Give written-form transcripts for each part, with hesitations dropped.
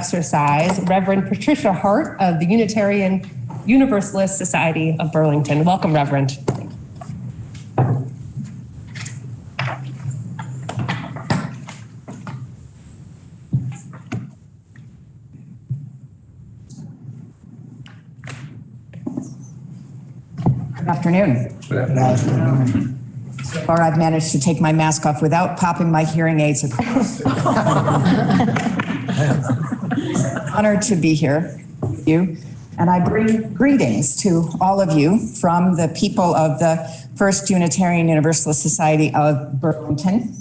exercise, Reverend Patricia Hart of the Unitarian Universalist Society of Burlington. Welcome, Reverend. Good afternoon. Good afternoon. So far, I've managed to take my mask off without popping my hearing aids across. Honored to be here with you, and I bring greetings to all of you from the people of the First Unitarian Universalist Society of Burlington,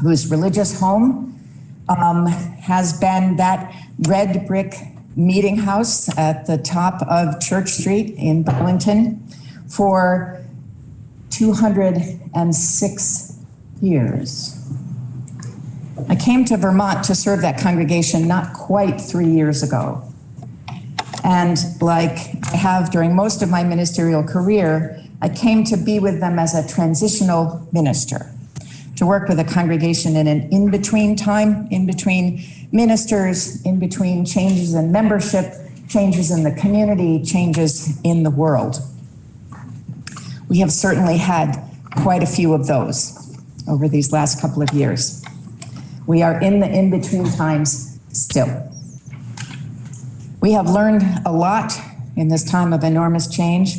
whose religious home has been that red brick meeting house at the top of Church Street in Burlington for 206 years. I came to Vermont to serve that congregation not quite 3 years ago. And like I have during most of my ministerial career, I came to be with them as a transitional minister, to work with a congregation in an in-between time, in between ministers, in between changes in membership, changes in the community, changes in the world. We have certainly had quite a few of those over these last couple of years. We are in the in-between times still. We have learned a lot in this time of enormous change.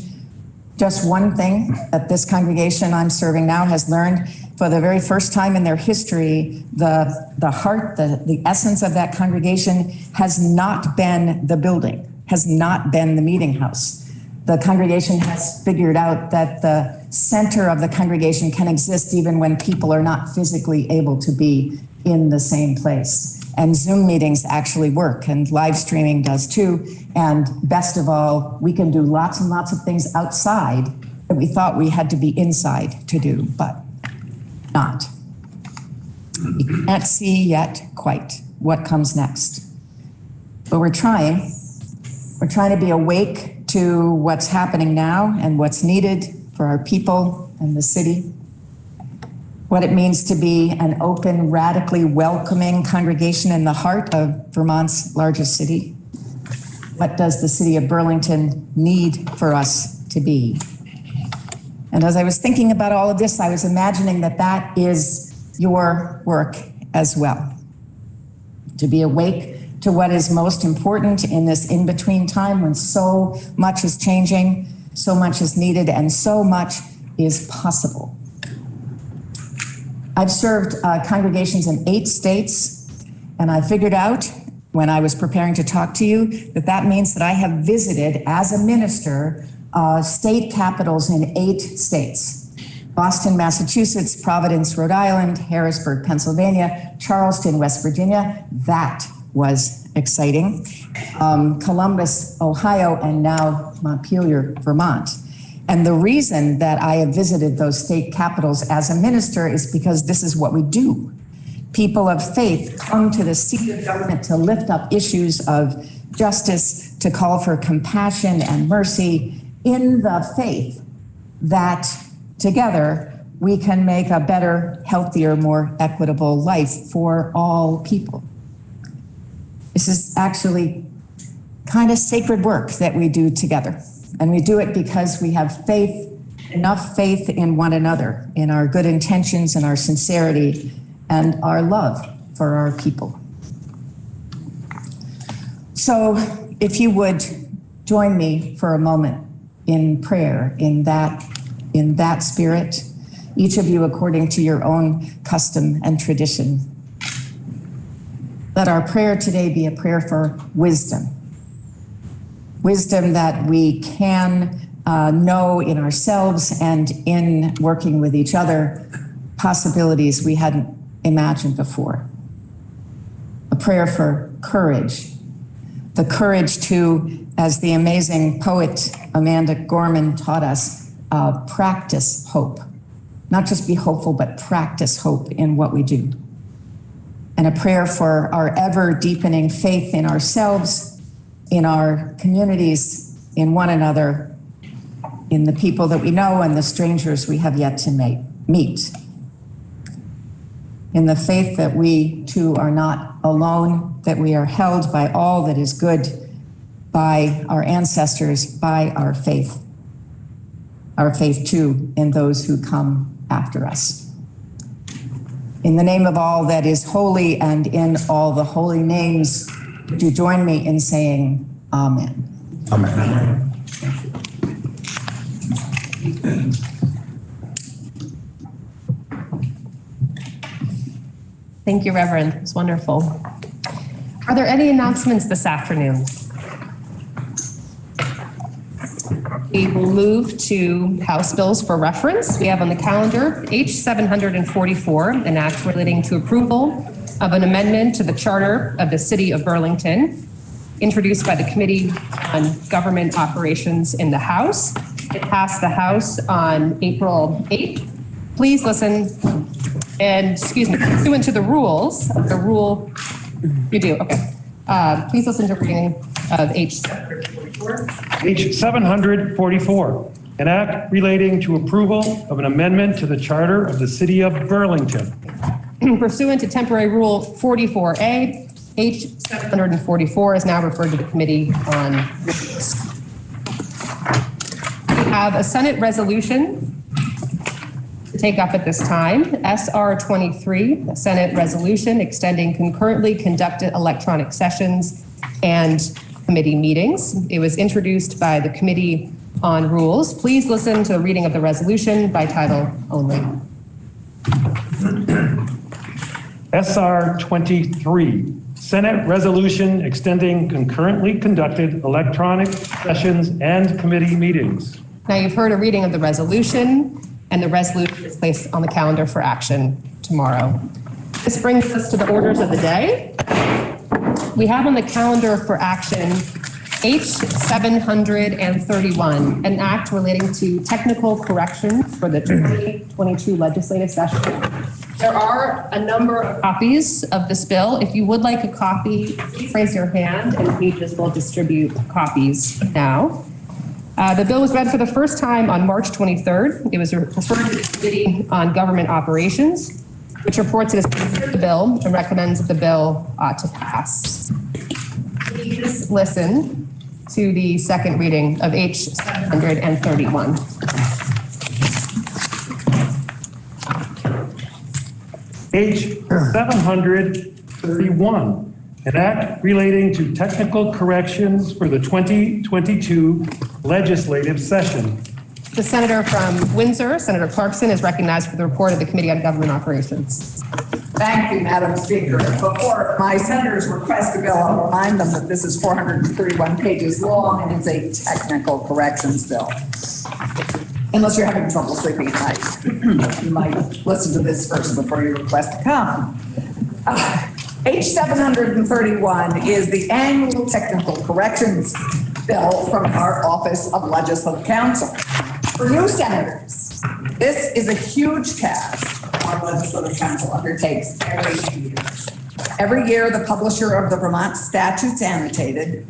Just one thing that this congregation I'm serving now has learned: for the very first time in their history, the heart, the essence of that congregation has not been the building, has not been the meeting house. The congregation has figured out that the center of the congregation can exist even when people are not physically able to be in the same place. And Zoom meetings actually work, and live streaming does too. And best of all, we can do lots and lots of things outside that we thought we had to be inside to do, but not. We can't see yet quite what comes next. But we're trying. We're trying to be awake to what's happening now and what's needed for our people and the city. What it means to be an open, radically welcoming congregation in the heart of Vermont's largest city. What does the city of Burlington need for us to be? And as I was thinking about all of this, I was imagining that that is your work as well. To be awake to what is most important in this in-between time when so much is changing, so much is needed, and so much is possible. I've served congregations in 8 states, and I figured out when I was preparing to talk to you that that means that I have visited as a minister state capitals in 8 states: Boston, Massachusetts; Providence, Rhode Island; Harrisburg, Pennsylvania; Charleston, West Virginia. That was exciting. Columbus, Ohio, and now Montpelier, Vermont. And the reason that I have visited those state capitals as a minister is because this is what we do. People of faith come to the seat of government to lift up issues of justice, to call for compassion and mercy, in the faith that together we can make a better, healthier, more equitable life for all people. This is actually kind of sacred work that we do together. And we do it because we have faith, enough faith in one another, in our good intentions and our sincerity and our love for our people. So if you would join me for a moment in prayer, in that spirit, each of you according to your own custom and tradition. Let our prayer today be a prayer for wisdom. Wisdom that we can know in ourselves and in working with each other, possibilities we hadn't imagined before. A prayer for courage. The courage to, as the amazing poet Amanda Gorman taught us, practice hope. Not just be hopeful, but practice hope in what we do. And a prayer for our ever deepening faith in ourselves, in our communities, in one another, in the people that we know and the strangers we have yet to meet. in the faith that we too are not alone, that we are held by all that is good, by our ancestors, by our faith too in those who come after us. In the name of all that is holy and in all the holy names, would you join me in saying Amen? Amen. Thank you, Reverend. It was wonderful. Are there any announcements this afternoon? We will move to House bills for reference. We have on the calendar H744, an act relating to approval of an amendment to the Charter of the City of Burlington, introduced by the Committee on Government Operations in the House. It passed the House on April 8th. Please listen and, pursuant to the rules, you do, okay. Please listen to reading of H744. H744, an act relating to approval of an amendment to the Charter of the City of Burlington. Pursuant to temporary rule 44A, H744 is now referred to the Committee on Rules. We have a Senate resolution to take up at this time, SR 23, a Senate resolution extending concurrently conducted electronic sessions and committee meetings. It was introduced by the Committee on Rules. Please listen to the reading of the resolution by title only. SR 23, Senate resolution extending concurrently conducted electronic sessions and committee meetings. Now you've heard a reading of the resolution, and the resolution is placed on the calendar for action tomorrow. This brings us to the orders of the day. We have on the calendar for action H731, an act relating to technical corrections for the 2022 legislative session. There are a number of copies of this bill. If you would like a copy, please raise your hand and pages will distribute copies now. The bill was read for the first time on March 23rd. It was referred to the Committee on Government Operations, which reports it has considered the bill and recommends that the bill ought to pass. Please listen to the second reading of H731. H731, an act relating to technical corrections for the 2022 legislative session. The senator from Windsor, Senator Clarkson, is recognized for the report of the Committee on Government Operations. Thank you, Madam Speaker. Before my senators request a bill, I'll remind them that this is 431 pages long and it's a technical corrections bill. Unless you're having trouble sleeping at night, you might listen to this first before you request to come. H731 is the annual technical corrections bill from our Office of Legislative Counsel. For new senators, this is a huge task our Legislative Counsel undertakes every year. Every year, the publisher of the Vermont Statutes Annotated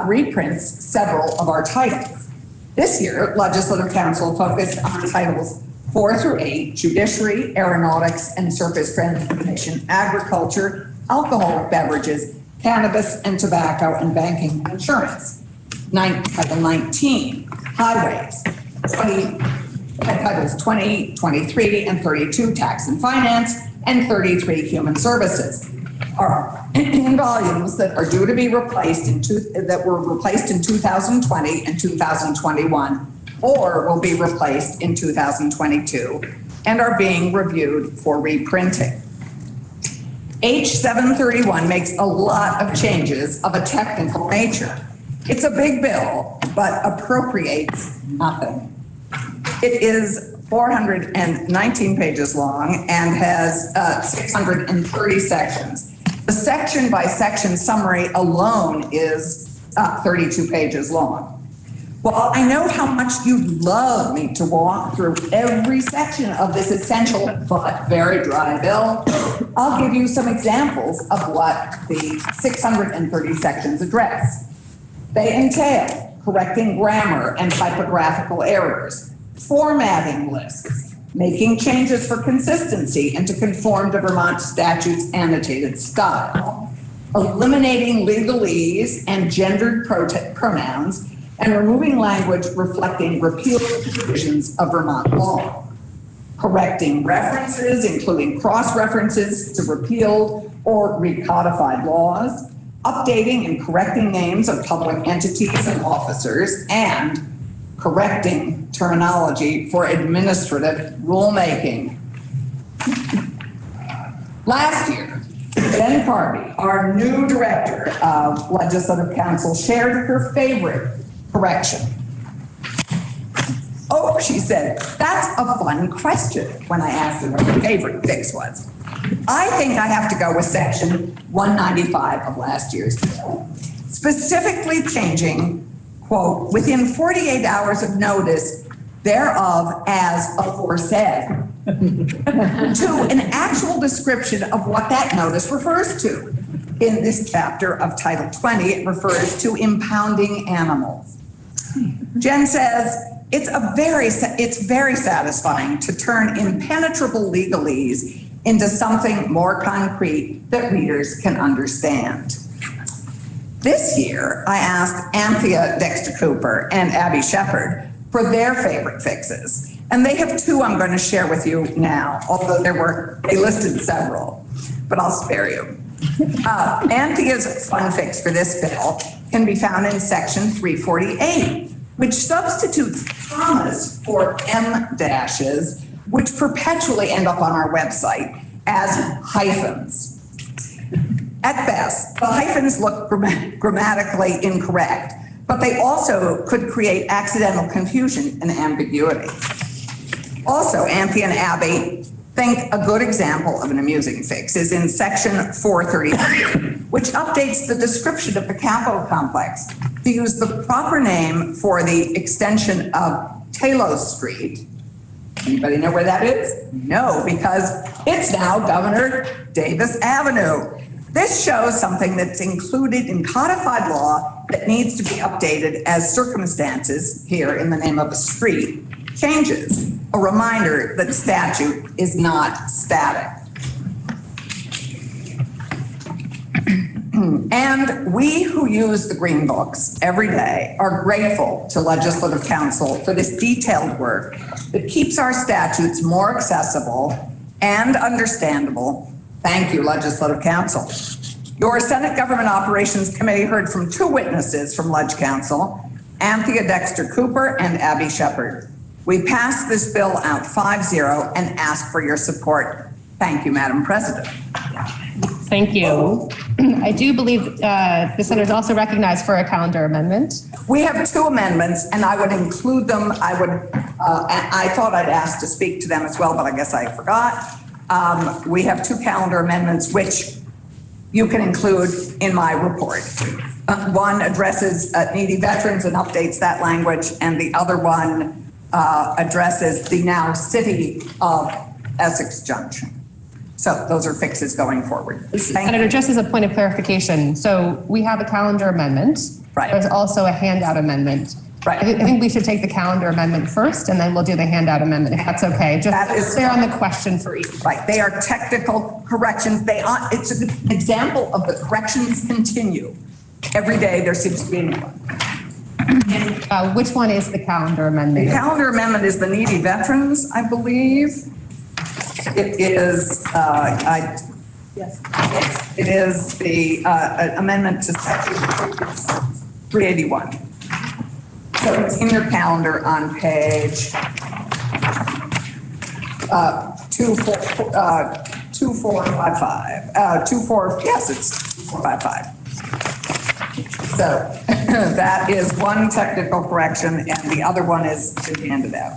reprints several of our titles. This year, Legislative Counsel focused on titles 4 through 8, Judiciary, Aeronautics and Surface Transportation, Agriculture, Alcoholic Beverages, Cannabis and Tobacco, and Banking and Insurance. Title 19, Highways, titles 20, 23, and 32, Tax and Finance, and 33, Human Services, are in volumes that are due to be replaced that were replaced in 2020 and 2021, or will be replaced in 2022, and are being reviewed for reprinting. H731 makes a lot of changes of a technical nature. It's a big bill, but appropriates nothing. It is 419 pages long and has 630 sections. The section by section summary alone is 32 pages long. While I know how much you'd love me to walk through every section of this essential but very dry bill, I'll give you some examples of what the 630 sections address. They entail correcting grammar and typographical errors, formatting lists, making changes for consistency and to conform to Vermont statutes annotated style, eliminating legalese and gendered pronouns, and removing language reflecting repealed provisions of Vermont law, correcting references, including cross-references to repealed or recodified laws, updating and correcting names of public entities and officers, and correcting terminology for administrative rulemaking. Last year, Ben Carvey, our new director of Legislative Council, shared her favorite correction. Oh, she said, that's a fun question when I asked her what her favorite fix was. I think I have to go with section 195 of last year's bill, specifically changing, quote, within 48 hours of notice thereof as aforesaid, to an actual description of what that notice refers to. In this chapter of Title 20, it refers to impounding animals. Jen says, it's very satisfying to turn impenetrable legalese into something more concrete that readers can understand. This year, I asked Anthea Dexter Cooper and Abby Shepard for their favorite fixes. And they have two I'm going to share with you now, although they listed several, but I'll spare you. Anthea's fun fix for this bill can be found in section 348, which substitutes commas for M dashes, which perpetually end up on our website as hyphens. At best, the hyphens look grammatically incorrect, but they also could create accidental confusion and ambiguity. Also, Anthea and Abby think a good example of an amusing fix is in section 433, which updates the description of the Capitol complex to use the proper name for the extension of Talos Street. Anybody know where that is? No, because it's now Governor Davis Avenue. This shows something that's included in codified law that needs to be updated as circumstances, here in the name of a street, changes. A reminder that statute is not static. And we who use the Green Books every day are grateful to Legislative Council for this detailed work that keeps our statutes more accessible and understandable. Thank you, Legislative Council. Your Senate Government Operations Committee heard from two witnesses from Leg Council, Anthea Dexter Cooper and Abby Shepard. We passed this bill out 5-0 and ask for your support. Thank you, Madam President. Thank you. I do believe the Senator is also recognized for a calendar amendment. We have two amendments, and I would include them. I thought I'd ask to speak to them as well, but I guess I forgot. We have two calendar amendments, which you can include in my report. One addresses needy veterans and updates that language, and the other one addresses the now city of Essex Junction. So those are fixes going forward. Senator, just as a point of clarification, so we have a calendar amendment. Right. There's also a handout amendment. Right. I think we should take the calendar amendment first, and then we'll do the handout amendment, if that's okay. Just clear on the question for each. Right. They are technical corrections. It's an example of the corrections continue. Every day there seems to be a new one. Which one is the calendar amendment? The calendar amendment is the needy veterans, I believe. It is, yes, it is the amendment to section 381. So it's in your calendar on page 2455. Yes, it's 2455. So that is one technical correction, and the other one is handed out.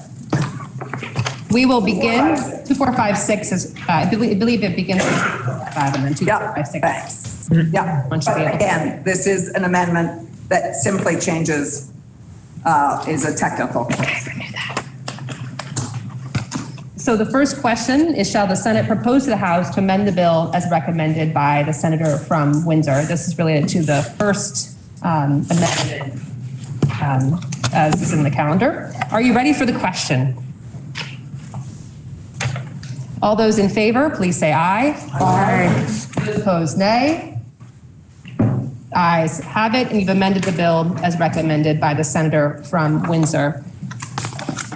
We will begin. 2456 is, I believe it begins with 2455 and then 2456. Thanks. Yeah, but again, this is an amendment that simply changes, is a technical. So the first question is, shall the Senate propose to the House to amend the bill as recommended by the Senator from Windsor? This is related to the first amendment as is in the calendar. Are you ready for the question? All those in favor, please say aye. Aye. Those opposed, nay. Ayes have it, and you've amended the bill as recommended by the senator from Windsor.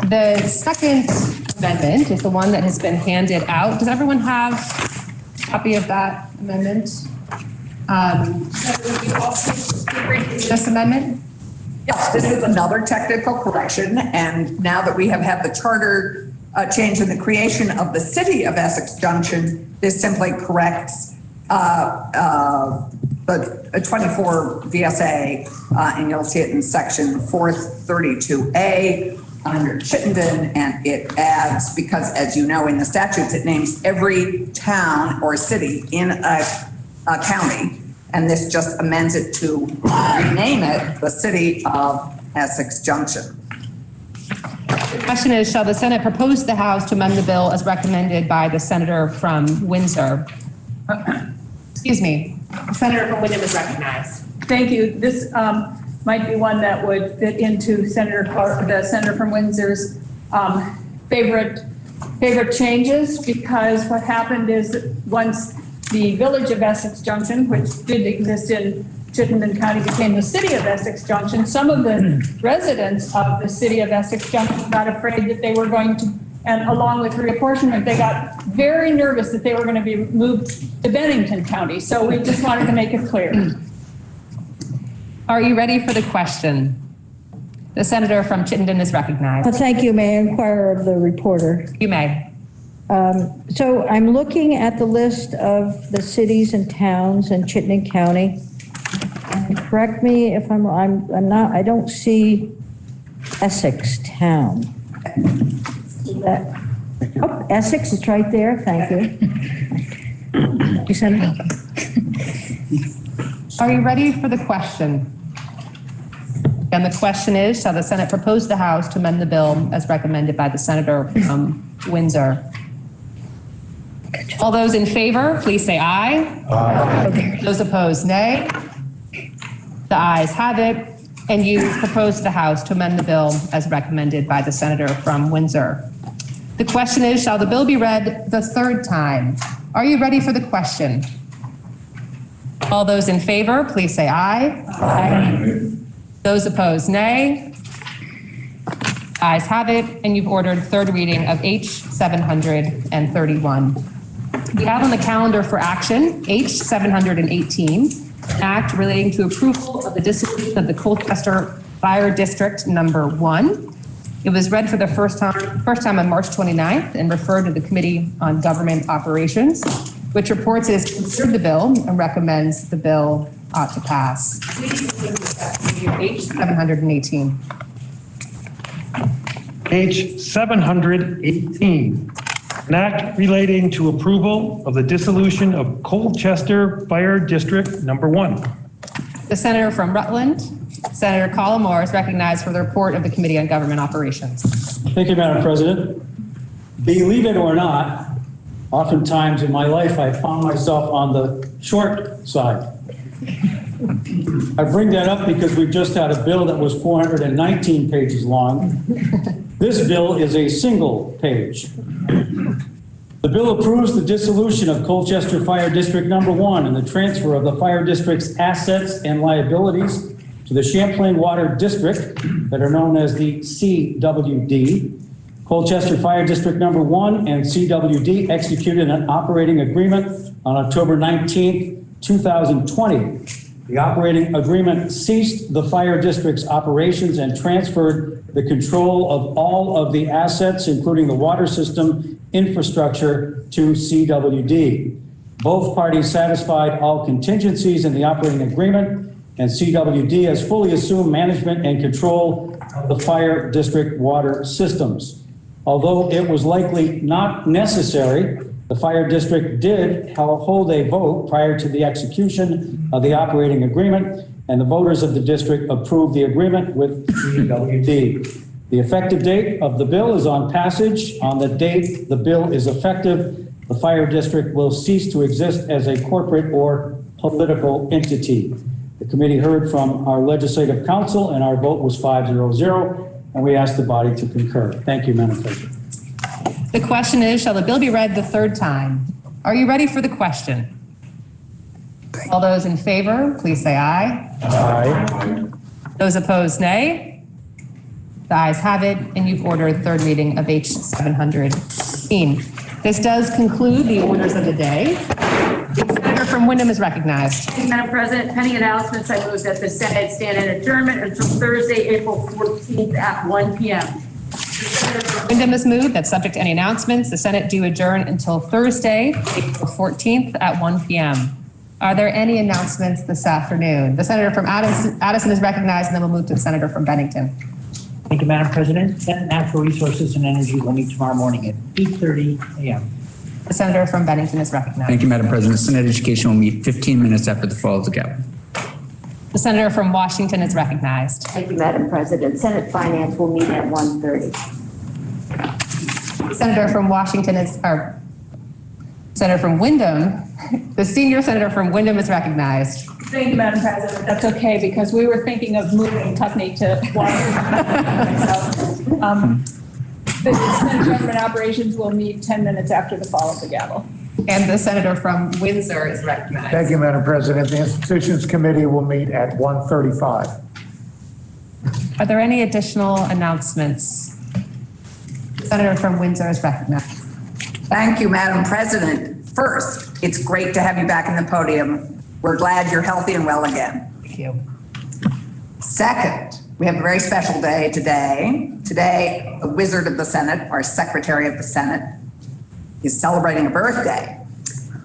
The second amendment is the one that has been handed out. Does everyone have a copy of that amendment? This amendment? Yes, this is another technical correction, and now that we have had the charter change in the creation of the city of Essex Junction, this simply corrects the 24 VSA, and you'll see it in section 432A under Chittenden, and it adds, because as you know in the statutes, it names every town or city in a county, and this just amends it to rename it the city of Essex Junction. The question is, shall the Senate propose the House to amend the bill as recommended by the senator from Windsor? Excuse me, the senator from Wyndham is recognized. Thank you. This might be one that would fit into the senator from Windsor's favorite changes, because what happened is that once the village of Essex Junction, which did exist in Chittenden County, became the city of Essex Junction, some of the residents of the city of Essex Junction got afraid that they were going to, and along with reapportionment, they got very nervous that they were going to be moved to Bennington County. So we just wanted to make it clear. Are you ready for the question? The senator from Chittenden is recognized. Well, thank you. May I inquire of the reporter? You may. So I'm looking at the list of the cities and towns in Chittenden County. And correct me if I'm not, I don't see Essex Town. Oh, Essex is right there. Thank you. You said it. Are you ready for the question? And the question is, shall the Senate propose the House to amend the bill as recommended by the senator from Windsor? All those in favor, please say aye. Aye. Those opposed, nay. The ayes have it, and you propose the House to amend the bill as recommended by the senator from Windsor. The question is, shall the bill be read the third time? Are you ready for the question? All those in favor, please say aye. Aye. Those opposed, nay. Ayes have it, and you've ordered third reading of H 731. We have on the calendar for action H 718, an act relating to approval of the dissolution of the Colchester Fire District Number 1. It was read for the first time on March 29th and referred to the Committee on Government Operations, which reports it has considered the bill and recommends the bill ought to pass. Please H 718. H 718, an act relating to approval of the dissolution of Colchester Fire District Number 1. The senator from Rutland, Senator Collmore, is recognized for the report of the Committee on Government Operations. Thank you, Madam President. Believe it or not, oftentimes in my life, I found myself on the short side. I bring that up because we've just had a bill that was 419 pages long. This bill is a single page. The bill approves the dissolution of Colchester Fire District Number 1 and the transfer of the fire district's assets and liabilities to the Champlain Water District that are known as the CWD. Colchester Fire District Number 1 and CWD executed an operating agreement on October 19th, 2020. The operating agreement ceased the fire district's operations and transferred the control of all of the assets, including the water system infrastructure, to CWD. Both parties satisfied all contingencies in the operating agreement, and CWD has fully assumed management and control of the fire district water systems. Although it was likely not necessary, the fire district did hold a vote prior to the execution of the operating agreement, and the voters of the district approved the agreement with CWD. The effective date of the bill is on passage. On the date the bill is effective, the fire district will cease to exist as a corporate or political entity. The committee heard from our legislative council, and our vote was 5-0-0, and we asked the body to concur. Thank you, Madam President. The question is, shall the bill be read the third time? Are you ready for the question? All those in favor, please say aye. Aye. Those opposed, nay. The ayes have it, and you've ordered third reading of H 715. This does conclude the orders of the day. The senator from Wyndham is recognized. Madam President, pending announcements, I move that the Senate stand in adjournment until Thursday, April 14th at 1 p.m. Wyndham has moved that subject to any announcements, the Senate do adjourn until Thursday, April 14th at 1 p.m. Are there any announcements this afternoon? The senator from Addison is recognized, and then we'll move to the senator from Bennington. Thank you, Madam President. Senate Natural Resources and Energy will meet tomorrow morning at 8:30 a.m. The senator from Bennington is recognized. Thank you, Madam President. Senate Education will meet 15 minutes after the fall of the gavel. The senator from Washington is recognized. Thank you, Madam President. Senate Finance will meet at 1:30. The senator from Washington is, or senator from Wyndham, the senior senator from Wyndham is recognized. Thank you, Madam President. That's okay, because we were thinking of moving Tuckney to Washington. The Senate Government Operations will meet 10 minutes after the fall of the gavel. And the senator from Windsor is recognized. Thank you, Madam President. The Institutions Committee will meet at 1:35. Are there any additional announcements? The senator from Windsor is recognized. Thank you, Madam President. First, it's great to have you back in the podium. We're glad you're healthy and well again. Thank you. Second, we have a very special day today. Today, the Wizard of the Senate, our Secretary of the Senate, is celebrating a birthday.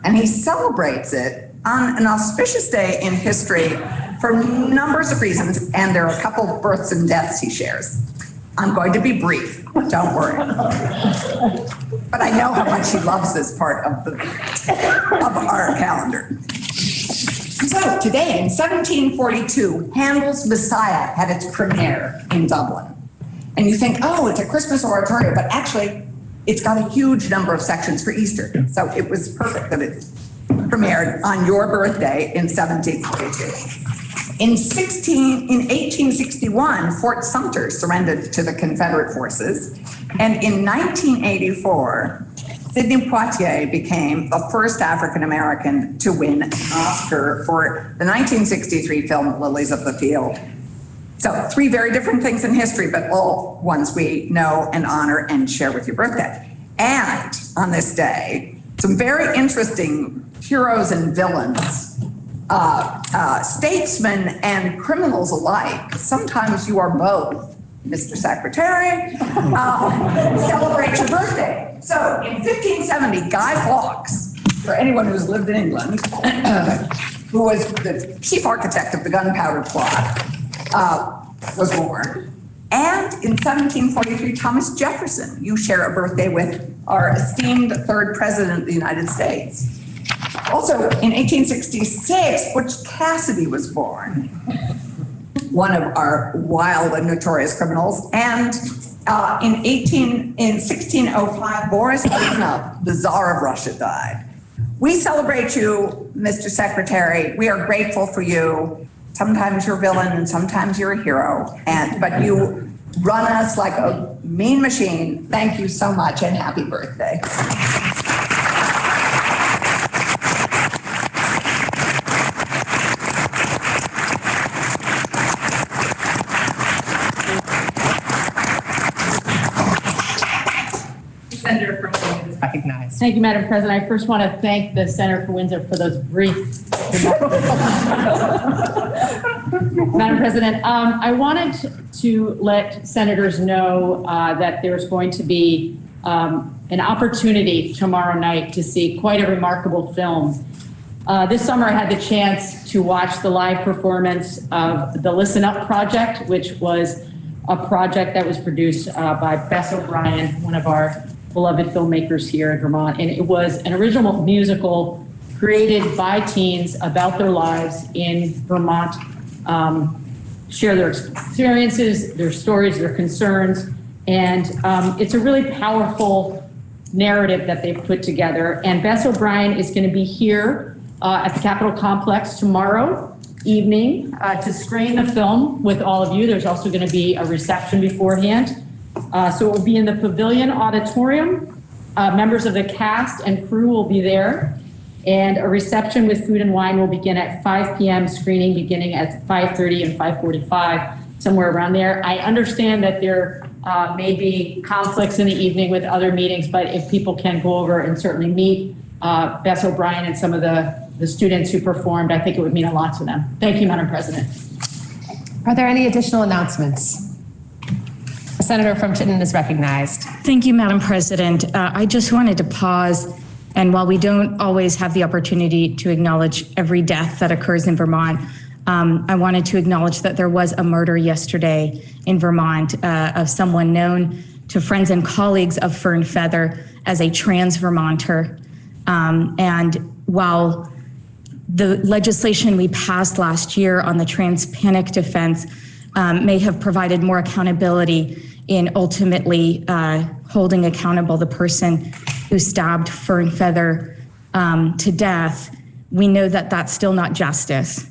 And he celebrates it on an auspicious day in history for numbers of reasons, and there are a couple of births and deaths he shares. I'm going to be brief, don't worry. But I know how much he loves this part of our calendar. So today, in 1742, Handel's Messiah had its premiere in Dublin. And you think, oh, it's a Christmas oratorio, but actually, it's got a huge number of sections for Easter. So it was perfect that it premiered on your birthday in 1742. In 1861, Fort Sumter surrendered to the Confederate forces. And in 1984, Sidney Poitier became the first African-American to win an Oscar for the 1963 film Lilies of the Field. So 3 very different things in history, but all ones we know and honor and share with your birthday. And on this day, some very interesting heroes and villains, statesmen and criminals alike. Sometimes you are both, Mr. Secretary, celebrate your birthday. So in 1570, Guy Fawkes, for anyone who's lived in England, who was the chief architect of the gunpowder plot, was born. And in 1743, Thomas Jefferson, you share a birthday with our esteemed third president of the United States. Also, in 1866, Butch Cassidy was born, one of our wild and notorious criminals. And in 1605, Boris Godunov, the Tsar of Russia, died. We celebrate you, Mr. Secretary. We are grateful for you. Sometimes you're a villain and sometimes you're a hero, but you run us like a mean machine. Thank you so much and happy birthday. Senator from Windsor is recognized. Thank you, Madam President. I first want to thank the Senator from Windsor for those brief remarks. Madam President, I wanted to let senators know that there's going to be an opportunity tomorrow night to see quite a remarkable film. This summer, I had the chance to watch the live performance of the Listen Up Project, which was a project that was produced by Bess O'Brien, one of our beloved filmmakers here in Vermont. And it was an original musical created by teens about their lives in Vermont, share their experiences, their stories, their concerns. And it's a really powerful narrative that they've put together. And Bess O'Brien is going to be here at the Capitol Complex tomorrow evening to screen the film with all of you. There's also going to be a reception beforehand. So it will be in the Pavilion Auditorium Members of the cast and crew will be there. And a reception with food and wine will begin at 5 p.m., screening beginning at 5:30 and 5:45, somewhere around there. I understand that there may be conflicts in the evening with other meetings, but if people can go over and certainly meet Bess O'Brien and some of the students who performed, I think it would mean a lot to them. Thank you, Madam President. Are there any additional announcements? The senator from Chittenden is recognized. Thank you, Madam President. I just wanted to pause, and while we don't always have the opportunity to acknowledge every death that occurs in Vermont, I wanted to acknowledge that there was a murder yesterday in Vermont of someone known to friends and colleagues of Fern Feather as a trans Vermonter. And while the legislation we passed last year on the trans panic defense may have provided more accountability in ultimately holding accountable the person who stabbed Fern Feather to death, we know that that's still not justice.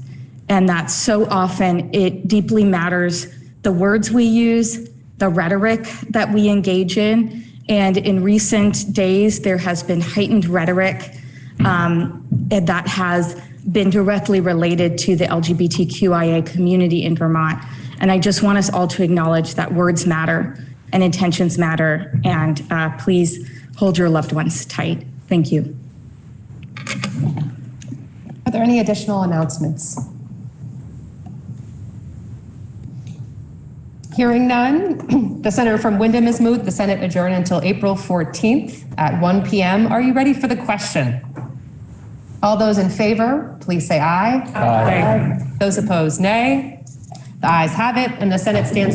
And that so often it deeply matters the words we use, the rhetoric that we engage in. And in recent days, there has been heightened rhetoric that has been directly related to the LGBTQIA community in Vermont. And I just want us all to acknowledge that words matter and intentions matter. And please hold your loved ones tight. Thank you. Are there any additional announcements? Hearing none, the senator from Windham has moved the Senate adjourn until April 14th at 1 p.m. Are you ready for the question? All those in favor, please say aye. Aye. Those opposed, nay. The ayes have it, and the Senate stands